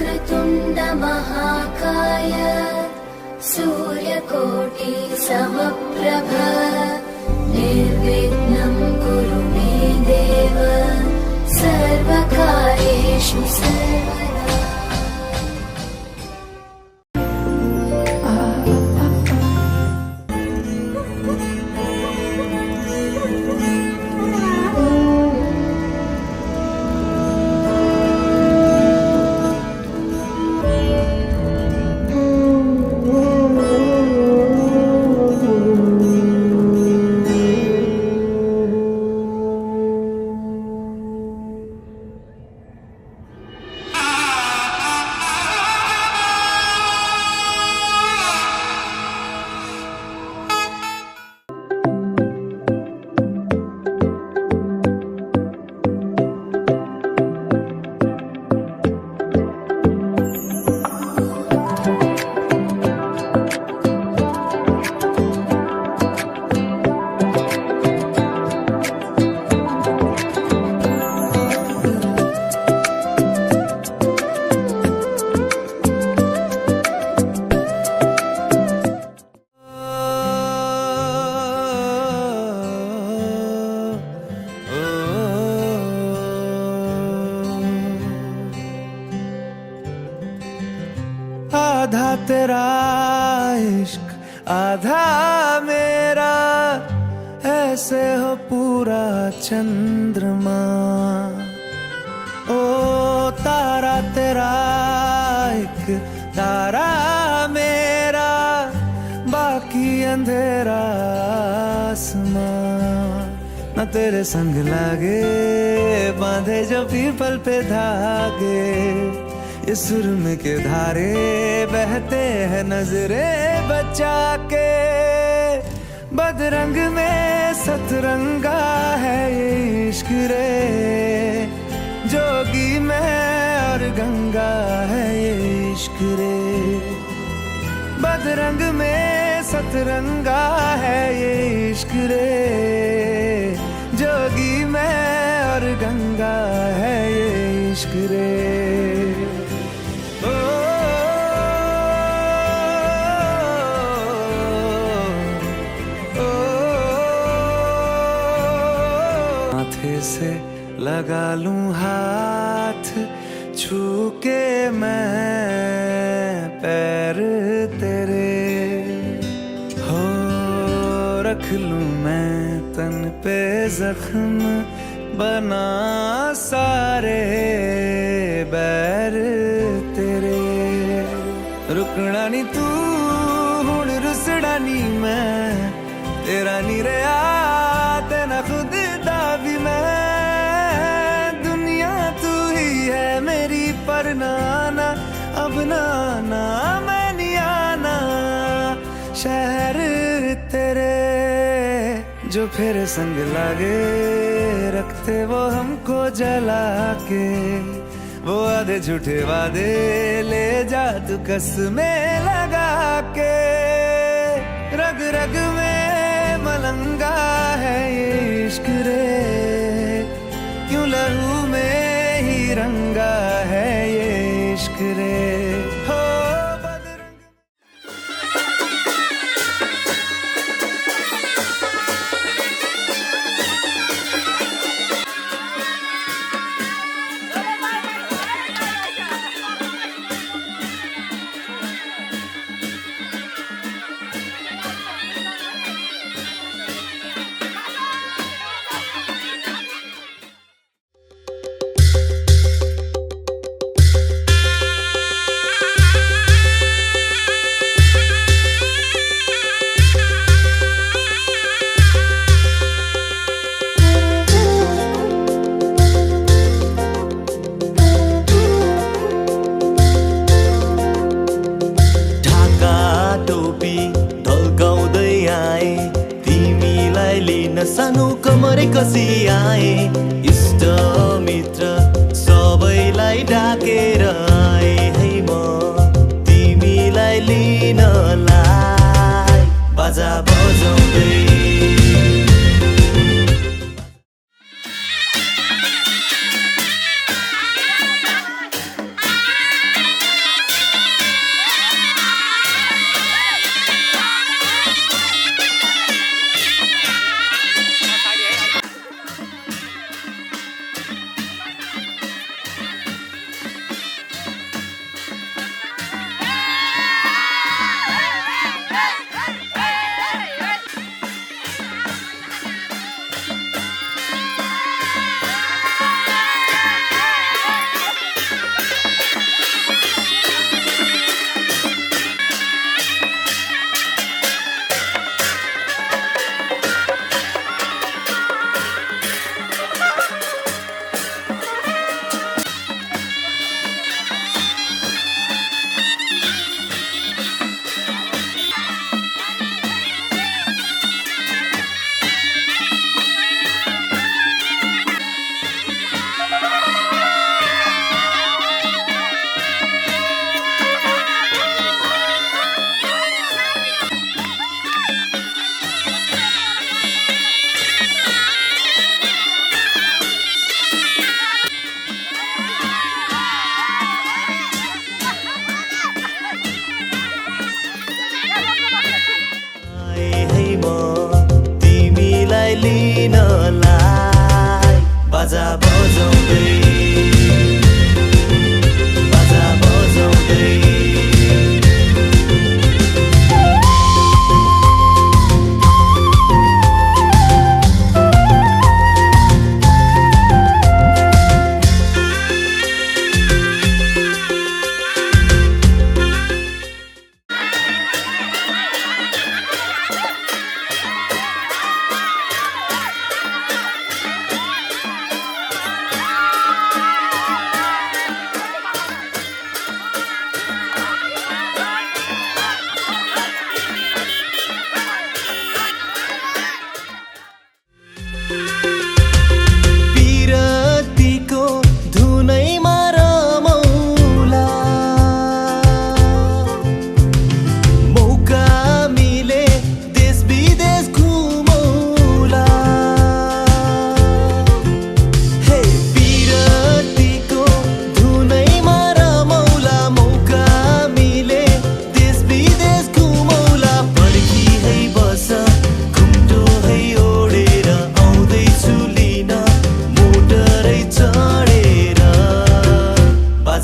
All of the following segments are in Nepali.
वक्रतुण्ड महाकाय सूर्यकोटि समप्रभ निर्विघ्नं कुरु मे देव सर्वकार्येषु सर्वदा। आधा तेरा इश्क आधा मेरा, ऐसे हो पूरा चंद्रमा। ओ तारा तेरा एक तारा मेरा, बाकी अंधेरा आसमां। न तेरे संग लागे बांधे जो पीपल पे धागे, ये सुरम के धारे बहते हैं नजरे बचा के। बदरंग में सतरंगा है ये इश्क रे, जोगी में और गंगा है ये इश्क रे। बदरंग में सतरंगा है ये इश्क रे, जोगी में और गंगा है ये इश्क रे। माथे से लगा लूं हाथ, छू के मैं पैर तेरे, हो रख लूं मैं तन पे जख्म, बना सारे बैर तेरे। रुकना नी तू हुण रुसड़ा नी मैं, तेरा नी रहा तेना खुद दा भी मैं। दुनिया तू ही है मेरी पर नाना, अब नाना मैं नहीं आना। शहर तेरे जो फिर संग लागे, रखते वो हमको जला के। वो आधे झूठे वादे ले जा तू कसमें लगा के। रग रग में मलंगा है ये इश्क रे, क्यों लहू में ही रंगा है ये इश्क रे। हो सानो कमरे कसी आए, इष्ट मित्र सबैलाई डाकेर आए है म तिमीलाई लिनलाई बाजा बजाउँदै।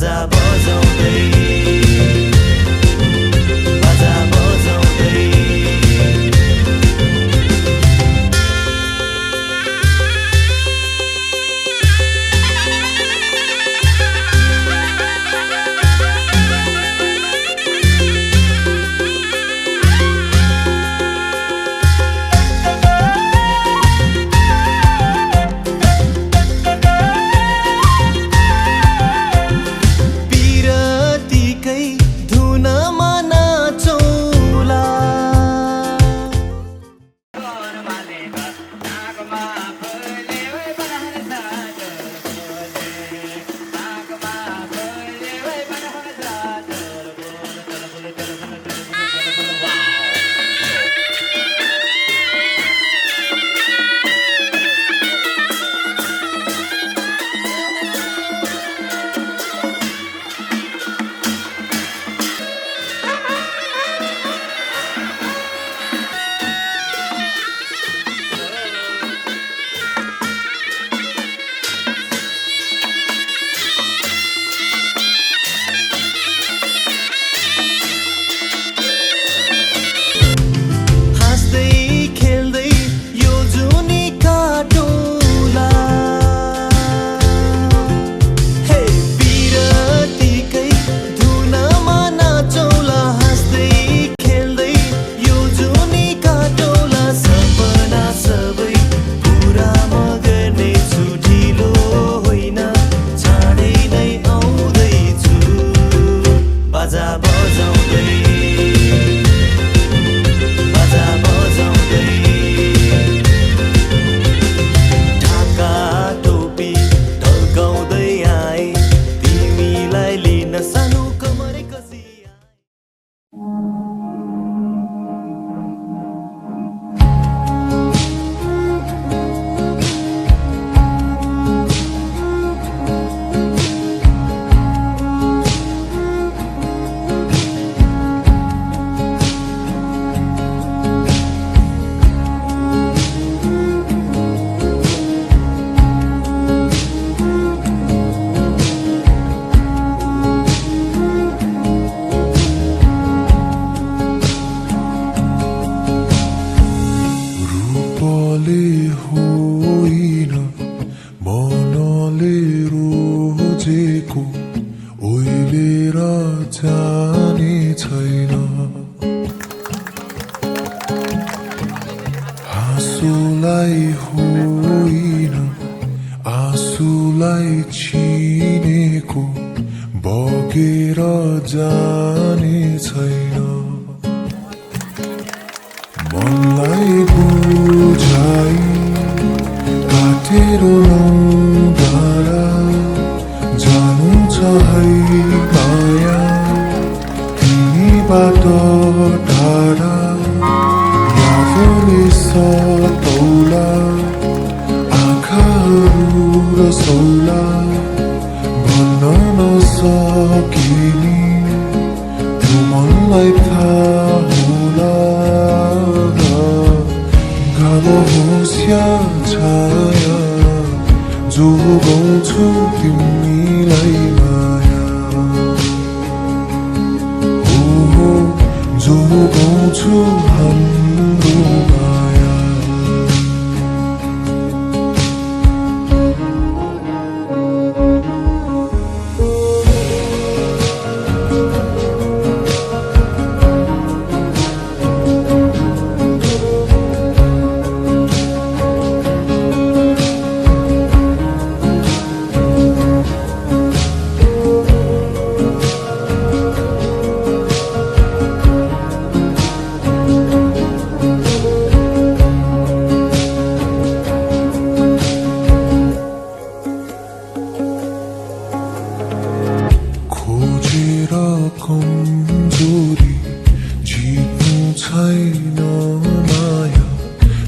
बाजा बजाउँदै बाजा बजाउँदै आँसुलाई होइन आँसुलाई चिनेको बगेर जाने छैन मनलाई बुझाइ काटेर डाँडा जानु छ है माया तिमीबाट टाढा तौला आँखाहरू रसौला भन्न नसकिने त्यो मनलाई थाहा होला घाम होस् या छाया जो गाउँछु तिमीलाई माया हो जो गाउँछु हाम्रो माया कमजोरी जित्नु छैन माया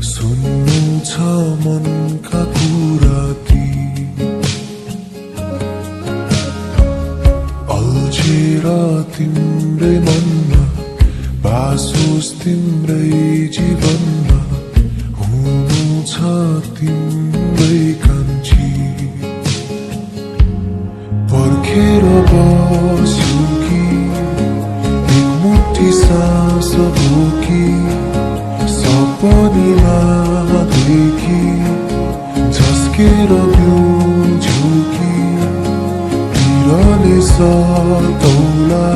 सुन्नु छ मनका कुरा ती अल्झेर तिम्रै मनमा बासोस् तिम्रै जीवनमा हुनु छ तिम्रै कान्छी पर्खेर बस्यो कि एक मुठी सास बोकी सपनीमा देखी झस्केर बिउज्यो कि पिरले सतौला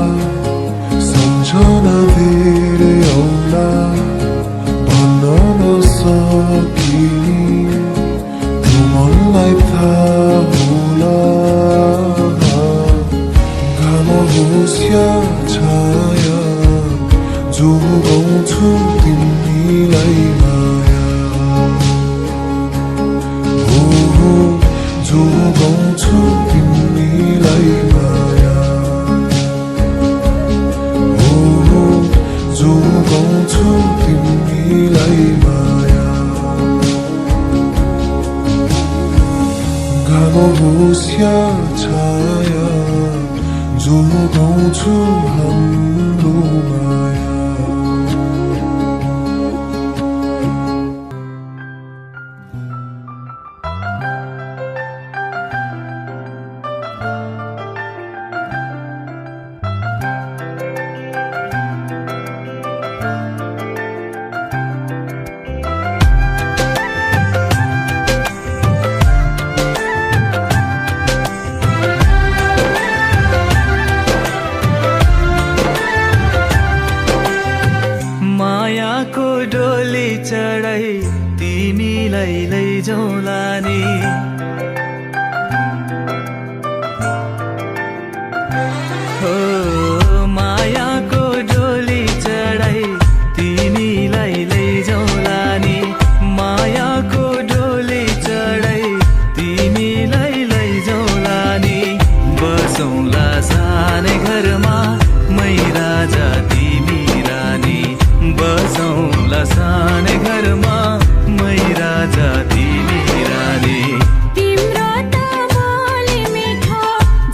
सम्झना धेरै औला भन्न नसकिने त्यो मनलाई थाहा होला घाम होस् या छाया जोगाउँछु तिमीलाई माया हो जोगाउँछु तिमीलाई माया हो जोगाउँछु तिमीलाई माया घाम होस् या छाया जोगाउँछु हाम्रो माया मायाको डोली चढाई तिमीलाई लैजाउँला नि हो मायाको डोली चढाई तिमीलाई लैजाउँला नि मायाको डोली चढाई तिमीलाई लैजाउँला नि बसौँला सानै घरमा मै राजा तिमी रानी बसौँला सानै घरमा मै राजा तिमी रानी तिम्रो त बोली मिठो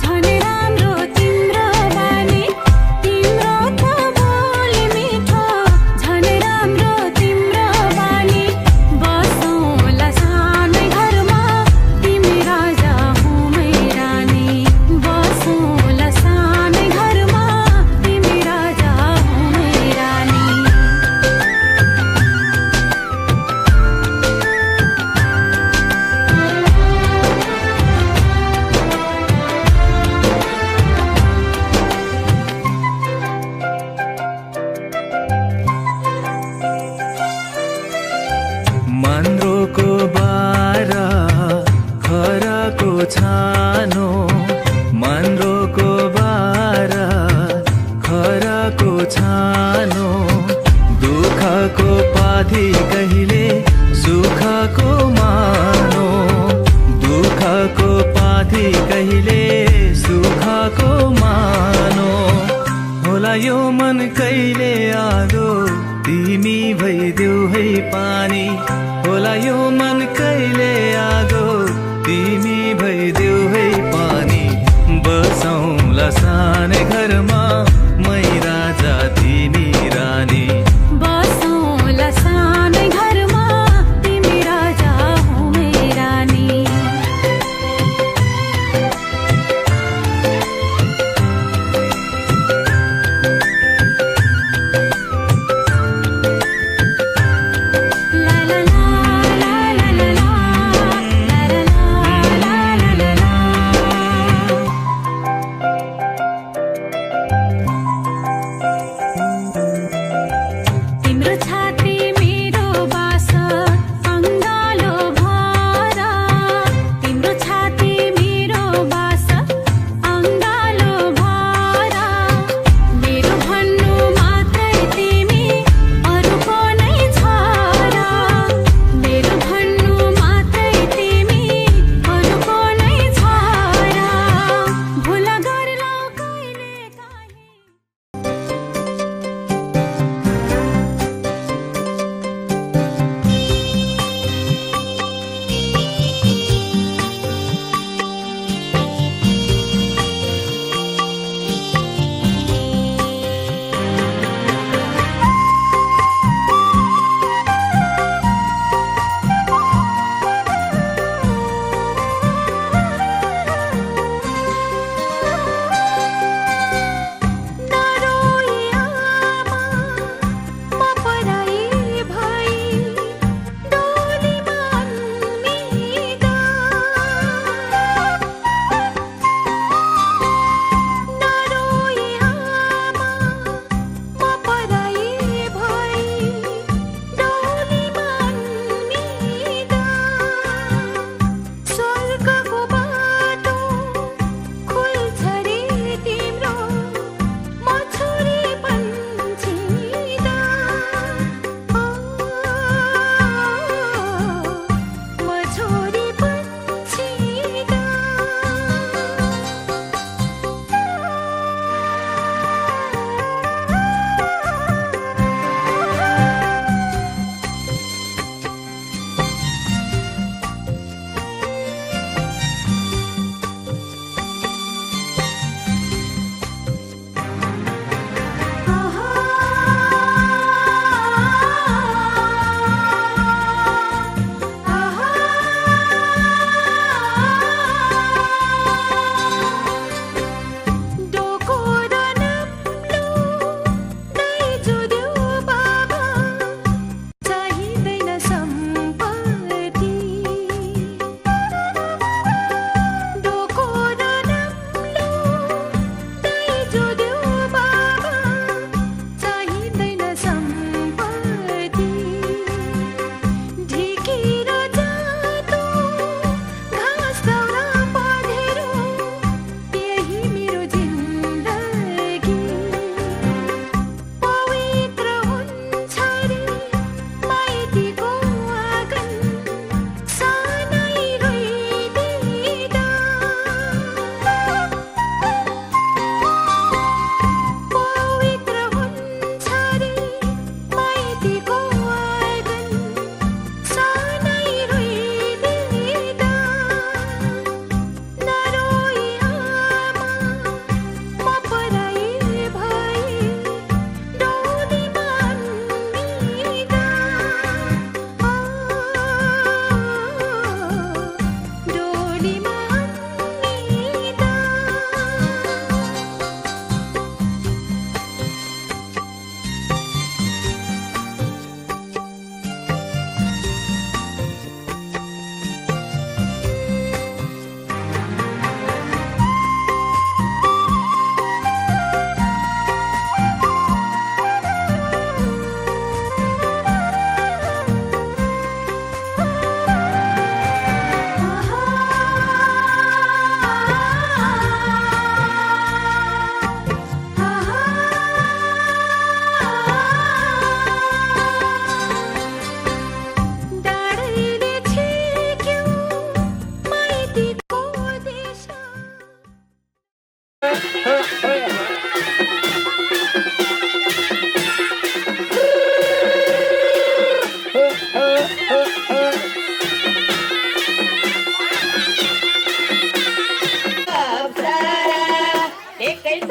झन् राम्रो तिम्रो बानी तिम्रो त बोली मिठो झन् राम्रो तिम्रो बानी बसौँला सानै घरमा तिमी राजा हो मै रानी बसौँला सानै घरमा तिमी राजा हो मै रानी मन्द्रोको बारा खराको छानो मन्द्रोको बारा खराको छानो दुःखको पाथी कहिले सुखको मानो दुःखको पाथी कहिले सुखको मानो होला यो मन कहिले आदो तिमी भइदेऊ है पानी होला यो मन कहिले आगो तिमी भइदेऊ है पानी बसौँला सानै घरमा मै राजा तिमी रानी बसौँला सानै घरमा तिमी राजा हो मै रानी ला ला ला ला ला ला ला ला ला ला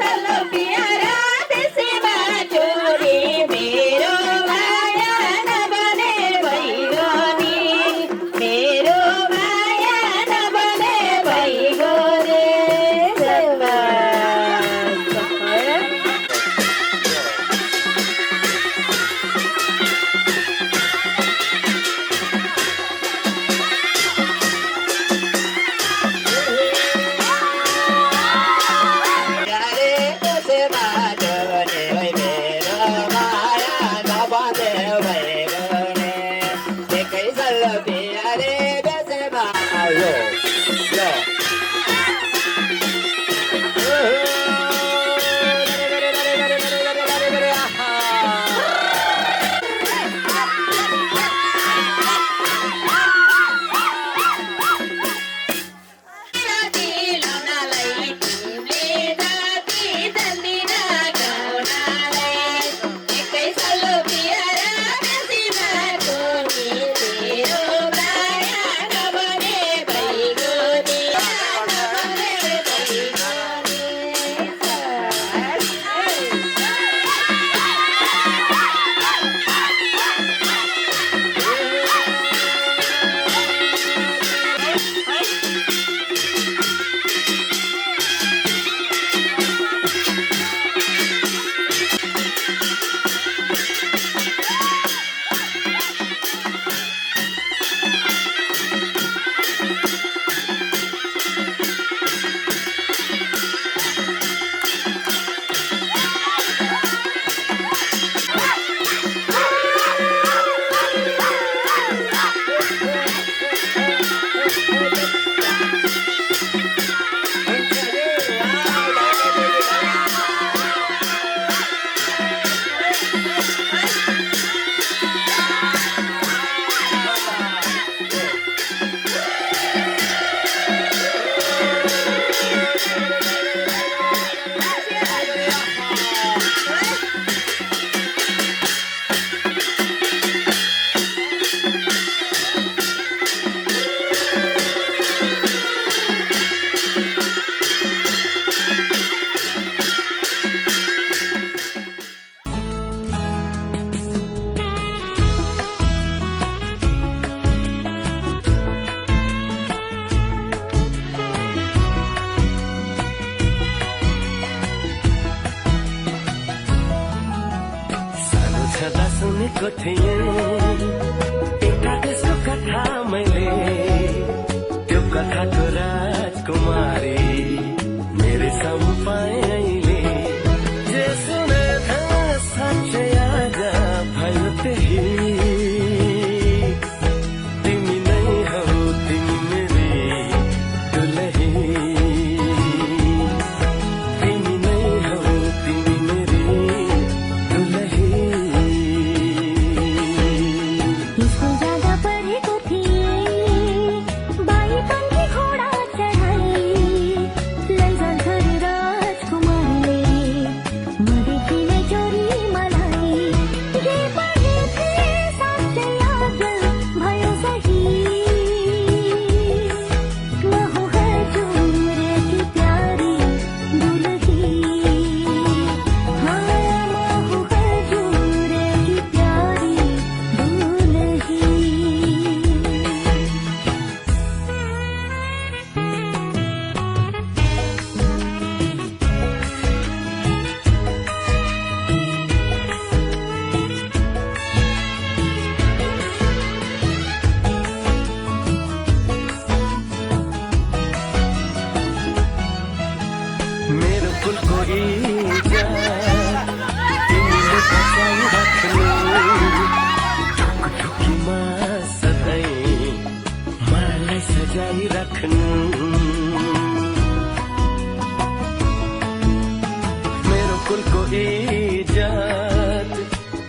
सल्लो प्यारा त्यसैमा छोरी मेरो माया नबने भइगयो नि मेरो माया नबने भइगयो रे सुनेको थिएँ एउटा त्यसको कथा मैले त्यो कथाको राजकुमारी मेरो सामु पाएँ अहिले जे सुने था साँच्चै आज भयो त्यही तिमी नै हौ तिमी मेरी दुलही तिमी नै हौ तिमी मेरी दुलही मेरो फुलको इजा तिमीले बचाइराख्नु ढुकढुकीमा सधैँ मलाई सजाइराख्नु मेरो फुलको इज्जत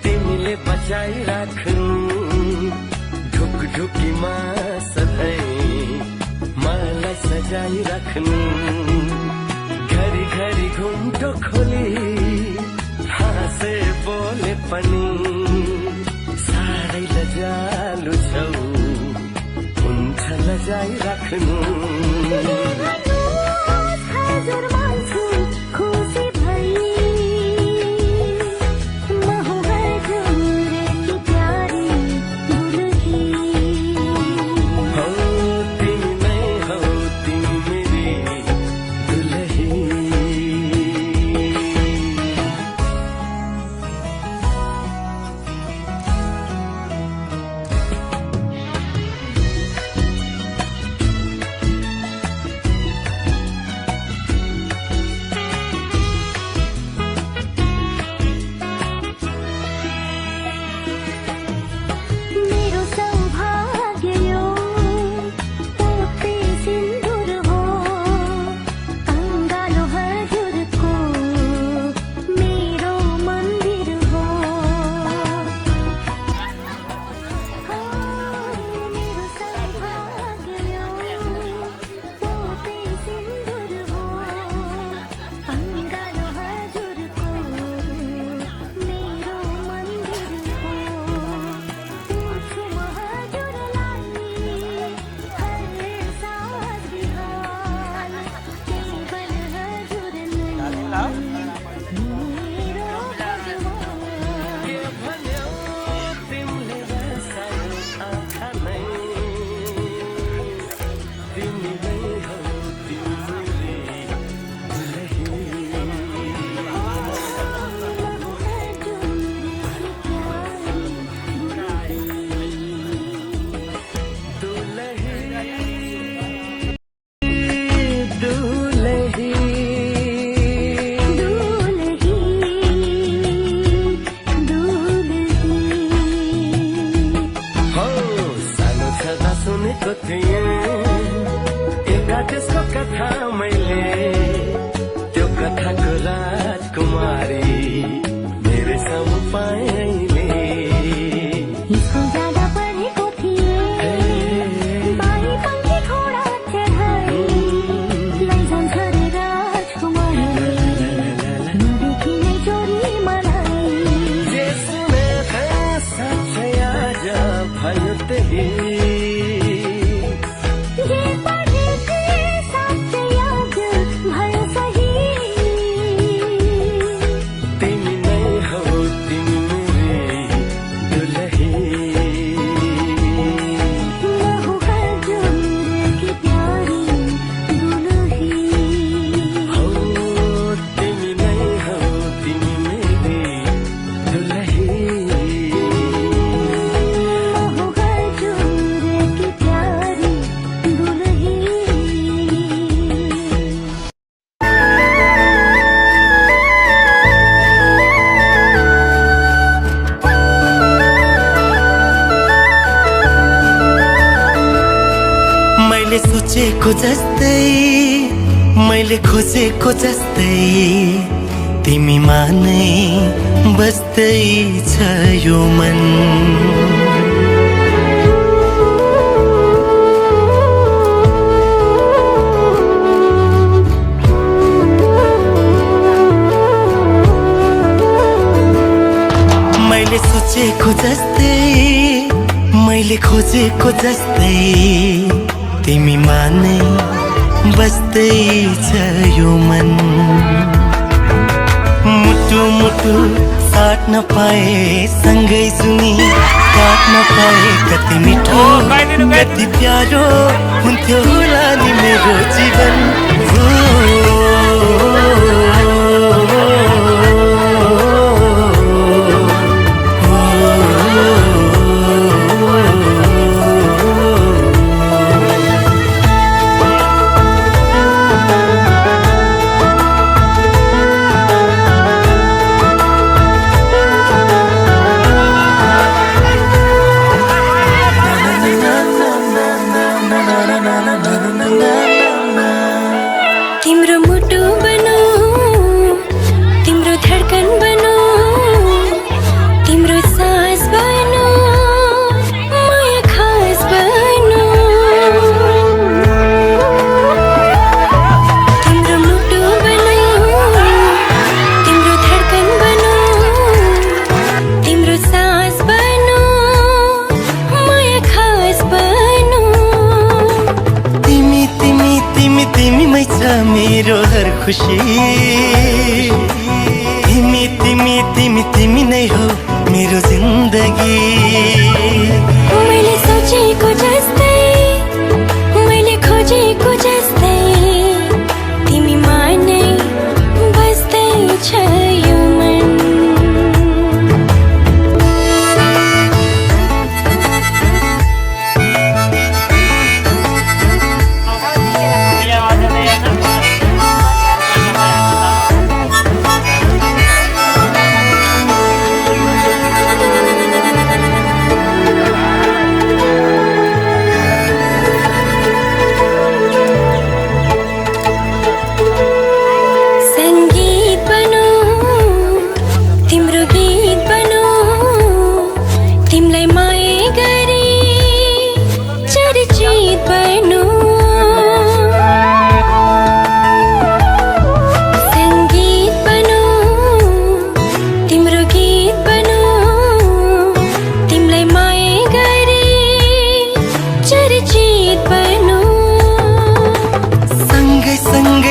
तिमीले बचाइराख्नु ढुकढुकीमा सधैँ मलाई सजाइराख्नु घरी घरी घुम्टो खोली हाँसे बोले पनि साह्रै लजालु छौ हुन्छ लजाइराख्नु हजुर मान्छु खुसी सोचेको जस्तै मैले खोजेको जस्तै तिमीमा नै बस्दै छ यो मन मैले सोचेको जस्तै मैले खोजेको जस्तै तिमीमा नै बस्दै छ यो मन मुटु मुटु साट्न पाए सँगै सुनि काट्न पाए कति मिठो कति प्यारो हुन्थ्यो होला नि मेरो जीवन तिम्रो मुटु बनो तिम्रो धडकन बनो तिम्रो सास बनो माया खास बनो तिम्रो मुटु बनो तिम्रो धडकन बनो तिम्रो सास बनो माया खास बनो तिमी तिमी तिमी तिमीमै छ मेरो हर खुसी तिमी तिमी तिमी तिमी नै हो मेरो जिन्दगी मैले सोचेको जस्तै मैले खोजेको जस्तै तिमीमा नै बस्दै छ यो मन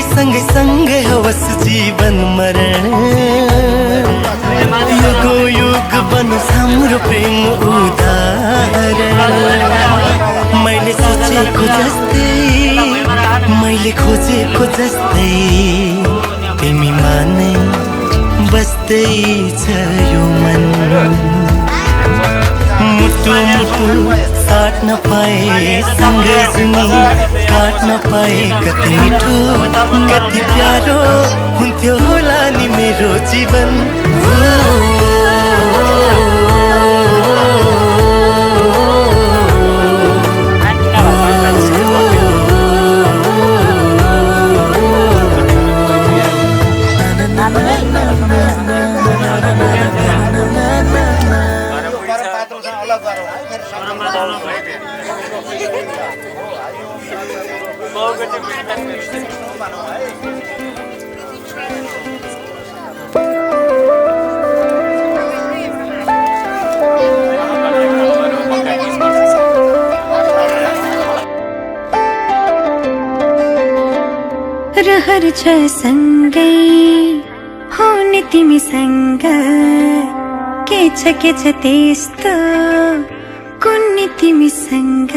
सँगै सँगै होस् जीवन मरण युगो युग बनोस् हाम्रो प्रेम उदाहरण मैले सोचेको जस्तै मैले खोजेको जस्तै तिमीमा नै बस्दै छ यो मन मुटु मुटु साट्न पाए सँगै सुनि काट्न पाए कति मिठो कति प्यारो हुन्थ्यो होला नि मेरो जीवन रहर छ सँगै हुने तिमीसँग के छ त्यस्तो कुन्नी तिमीसँग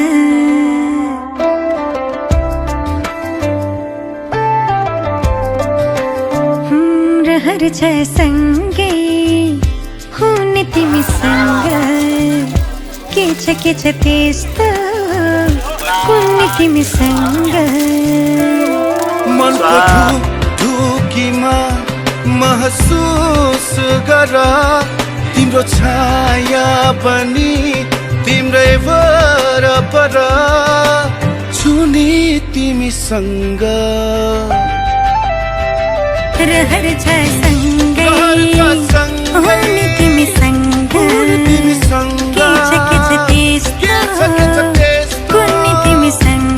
रहर छ सँगै हुने तिमीसँग के छ त्यस्तो कुन्नी तिमीसँग मनको ढुकीमा महसुस गर तिम्रो छाया पनि तिम्रै वरपर छुनी तिमीसँग रहर छ सँगै हुने तिमीसँग के छ त्यस्तो कुन्नी तिमीसँग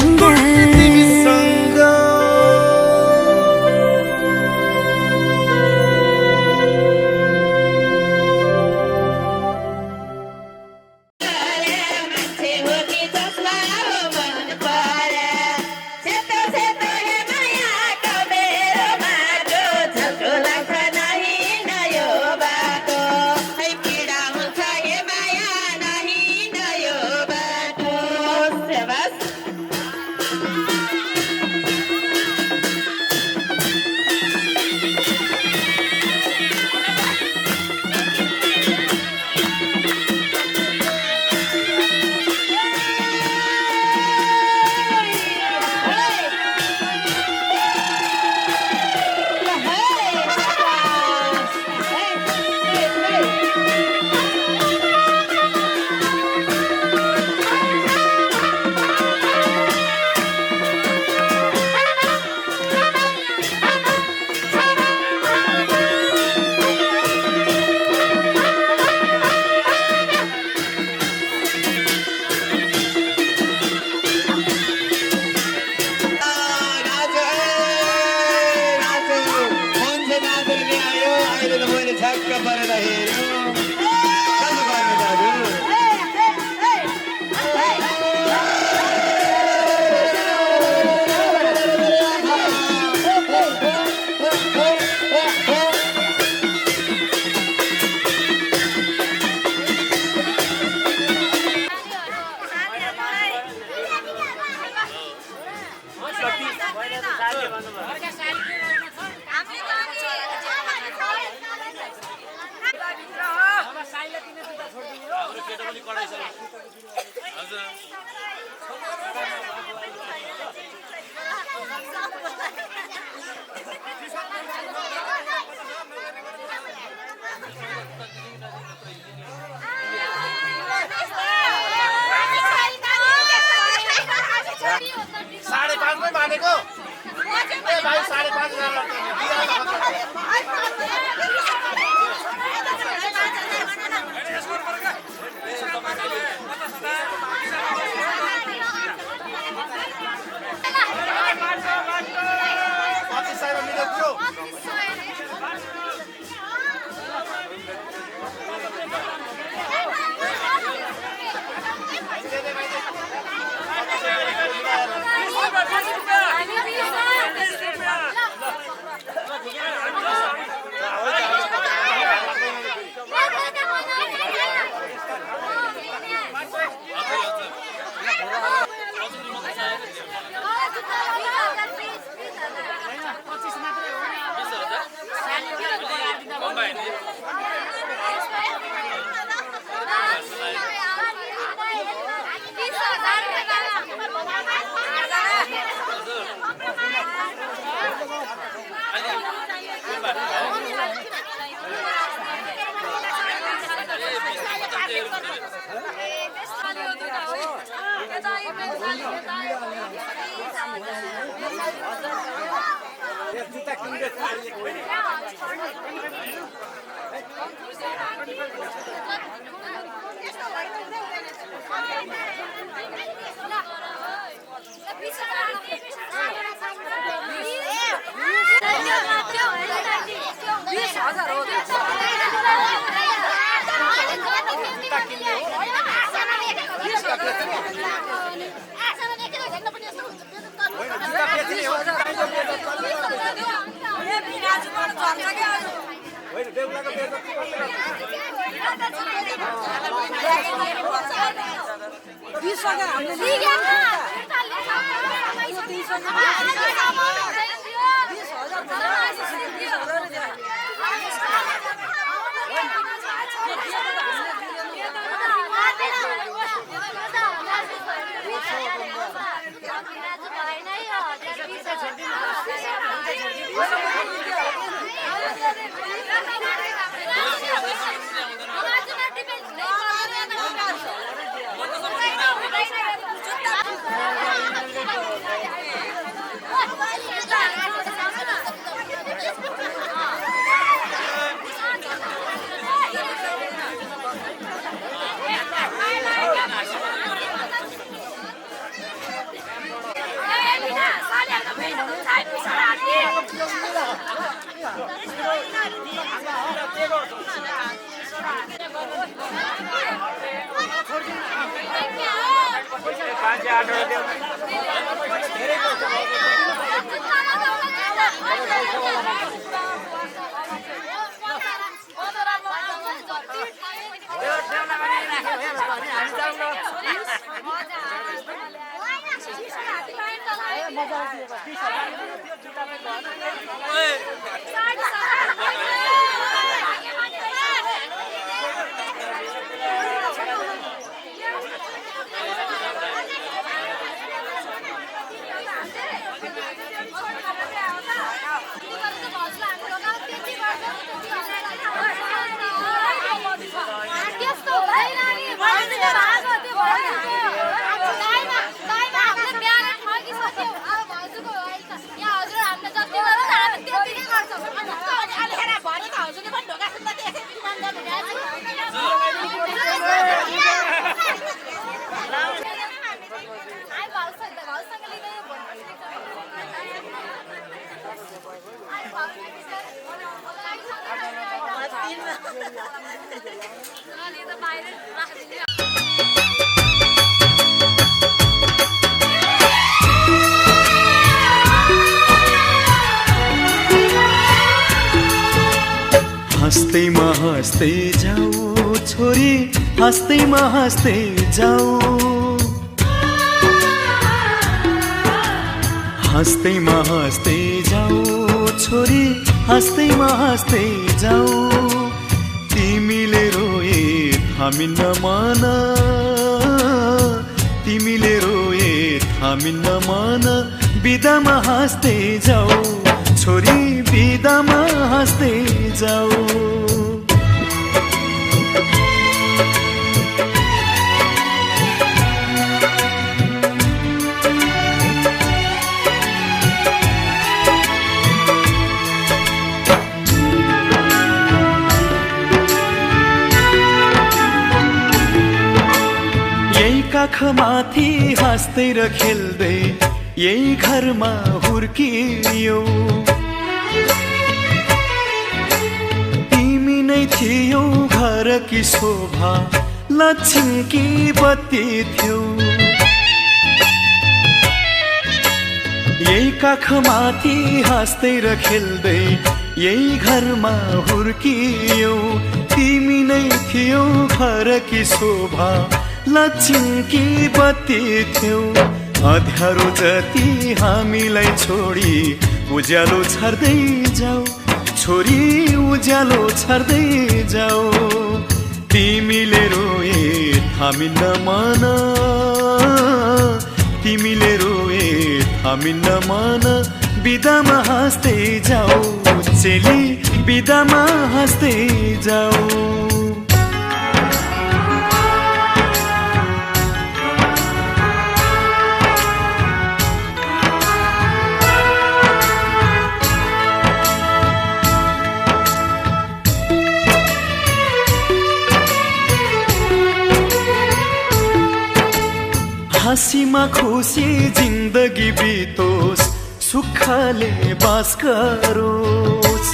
हँस्दैमा हँस्दै जाऊ छोरी, हँस्दैमा हँस्दै जाऊ, हँस्दैमा हँस्दै जाऊ छोरी, हँस्दैमा हँस्दै जाऊ। तिमीले रोए थामिन्न मन, तिमीले रोए थामिन्न मन, बिदामा हाँस्दै जाऊ छोरी, बिदामा हाँस्दै जाऊ। यही काखमाथि हाँस्दै र खेल्दै यही घरमा हुर्कियौ, तिमी नै थियौ घरकी शोभा, लक्ष्मीकी बत्ती थियौ। यही काखमाथि हाँस्दै र खेल्दै यही घरमा हुर्कियौ, तिमी नै थियौ घरकी शोभा, लक्ष्मीकी बत्ती थियौ। अँध्यारो जति हामीलाई छोडी उज्यालो छर्दै जाऊ छोरी, उज्यालो छर्दै जाऊ। तिमीले रोए थामिन्न मन, तिमीले रोए थामिन्न मन, बिदामा हाँस्दै जाऊ चेली, बिदामा हाँस्दै जाऊ। हाँसीमा खुसी जिन्दगी बितोस्, सुखले बास गरोस्।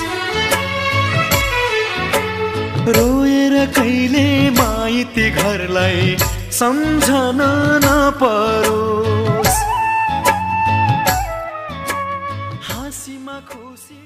रोएर कहिले माइती घरलाई सम्झन नपरोस्। हाँसीमा खुसी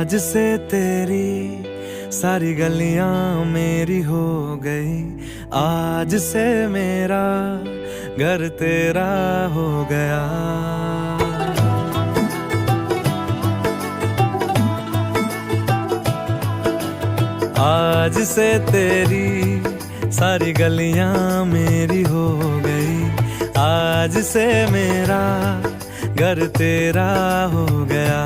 आज से तेरी सारी गलियां मेरी हो गई, आज से मेरा घर तेरा हो गया। आज से तेरी सारी गलियां मेरी हो गई, आज से मेरा घर तेरा हो गया।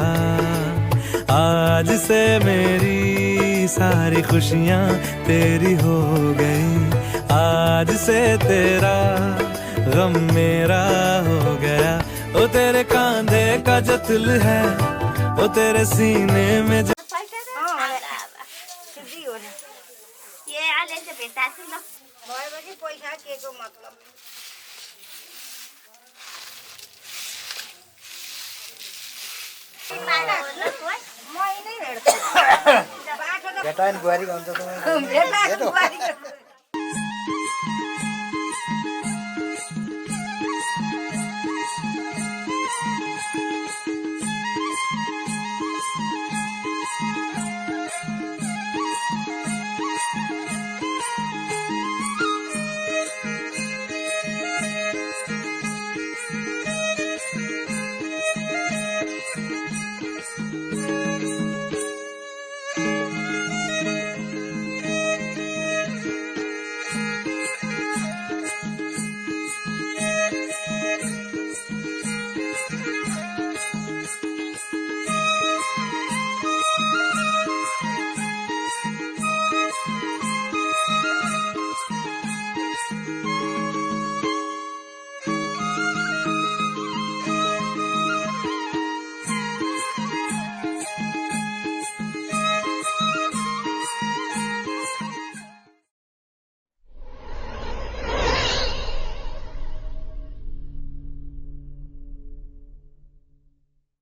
आज से मेरी सारी खुशियां तेरी हो गई, आज से तेरा गम मेरा हो गया। ओ तेरे कांधे का जो तिल है, ओ तेरे सीने में जो ये आले से भेटा छ ल भएपछि पैसा के को मतलब महिनै भेट्छ भेटाइन बुहारी भन्छ त